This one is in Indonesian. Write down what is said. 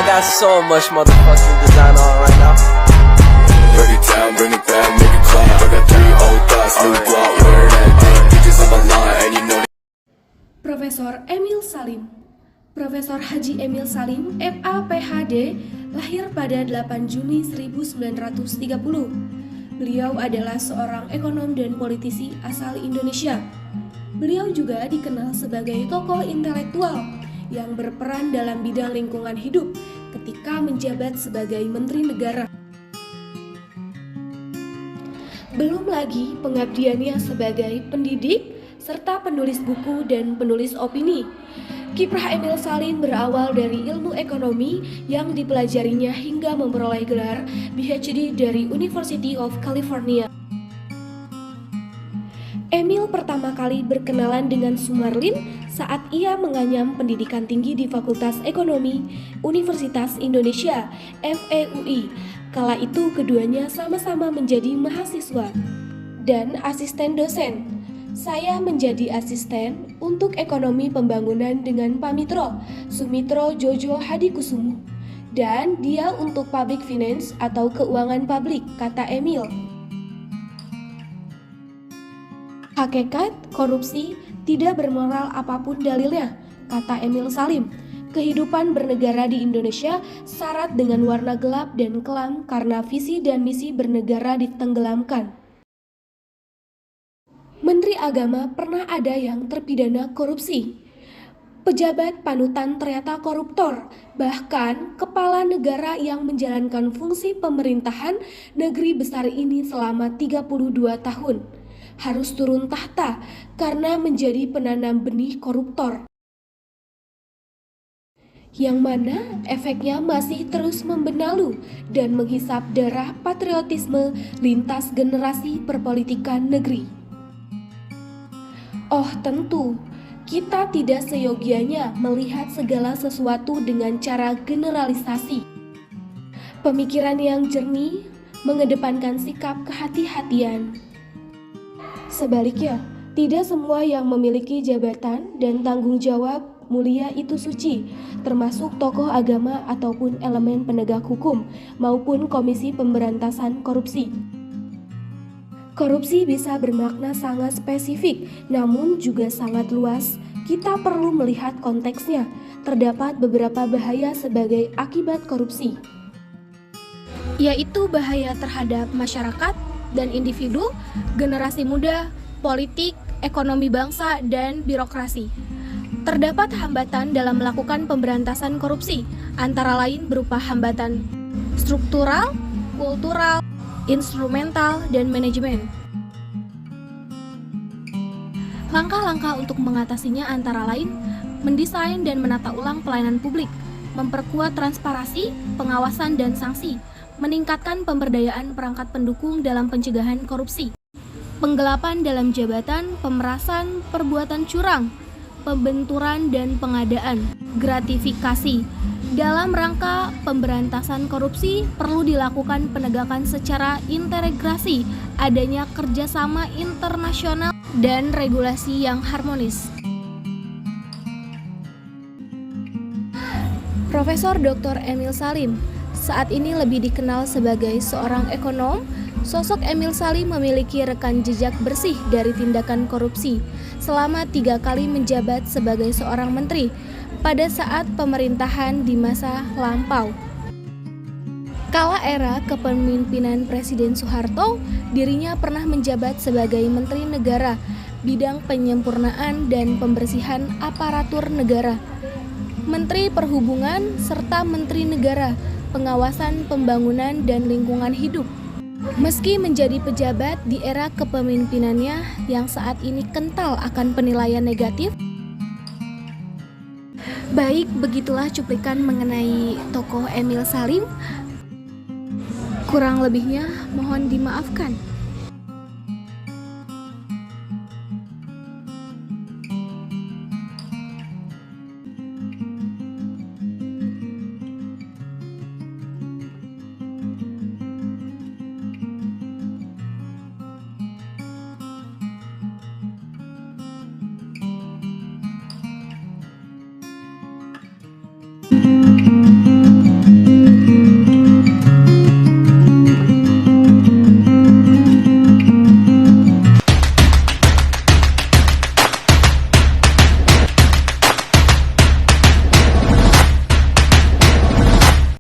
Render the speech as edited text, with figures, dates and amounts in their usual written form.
got so much motherfucking design on right now. Break it down, bring it back, make it clap. I got 3 old thoughts, new guap, wear that thing. Bitches on my line, and you know Profesor Emil Salim. Profesor Haji Emil Salim, MA PhD, lahir pada 8 Juni 1930. Beliau adalah seorang ekonom dan politisi asal Indonesia. Beliau juga dikenal sebagai tokoh intelektual yang berperan dalam bidang lingkungan hidup ketika menjabat sebagai Menteri Negara. Belum lagi pengabdiannya sebagai pendidik serta penulis buku dan penulis opini. Kiprah Emil Salim berawal dari ilmu ekonomi yang dipelajarinya hingga memperoleh gelar PhD dari University of California. Emil pertama kali berkenalan dengan Sumarlin saat ia menganyam pendidikan tinggi di Fakultas Ekonomi Universitas Indonesia (FEUI). Kala itu keduanya sama-sama menjadi mahasiswa dan asisten dosen. Saya menjadi asisten untuk ekonomi pembangunan dengan Pak Mitro, Sumitro Jojo Hadikusumo, dan dia untuk public finance atau keuangan publik, kata Emil. Hakikat korupsi tidak bermoral apapun dalilnya, kata Emil Salim. Kehidupan bernegara di Indonesia syarat dengan warna gelap dan kelam karena visi dan misi bernegara ditenggelamkan. Menteri Agama pernah ada yang terpidana korupsi. Pejabat panutan ternyata koruptor. Bahkan kepala negara yang menjalankan fungsi pemerintahan negeri besar ini selama 32 tahun harus turun tahta karena menjadi penanam benih koruptor. Yang mana efeknya masih terus membenalu dan menghisap darah patriotisme lintas generasi perpolitikan negeri. Oh tentu, kita tidak seyogianya melihat segala sesuatu dengan cara generalisasi. Pemikiran yang jernih mengedepankan sikap kehati-hatian. Sebaliknya, tidak semua yang memiliki jabatan dan tanggung jawab mulia itu suci, termasuk tokoh agama ataupun elemen penegak hukum maupun Komisi Pemberantasan Korupsi. Korupsi bisa bermakna sangat spesifik, namun juga sangat luas. Kita perlu melihat konteksnya. Terdapat beberapa bahaya sebagai akibat korupsi, yaitu bahaya terhadap masyarakat dan individu, generasi muda, politik, ekonomi bangsa, dan birokrasi. Terdapat hambatan dalam melakukan pemberantasan korupsi, antara lain berupa hambatan struktural, kultural, instrumental, dan manajemen. Langkah-langkah untuk mengatasinya antara lain mendesain dan menata ulang pelayanan publik, memperkuat transparansi, pengawasan dan sanksi, meningkatkan pemberdayaan perangkat pendukung dalam pencegahan korupsi, penggelapan dalam jabatan, pemerasan, perbuatan curang, pembenturan dan pengadaan, gratifikasi. Dalam rangka pemberantasan korupsi perlu dilakukan penegakan secara integrasi, adanya kerjasama internasional dan regulasi yang harmonis. Profesor Dr. Emil Salim saat ini lebih dikenal sebagai seorang ekonom. Sosok Emil Salim memiliki rekam jejak bersih dari tindakan korupsi selama 3 kali menjabat sebagai seorang menteri pada saat pemerintahan di masa lampau. Kala era kepemimpinan Presiden Soeharto, dirinya pernah menjabat sebagai Menteri Negara bidang penyempurnaan dan pembersihan aparatur negara, Menteri Perhubungan, serta Menteri Negara Pengawasan Pembangunan dan Lingkungan Hidup. Meski menjadi pejabat di era kepemimpinannya yang saat ini kental akan penilaian negatif, baik, begitulah cuplikan mengenai tokoh Emil Salim. Kurang lebihnya mohon dimaafkan.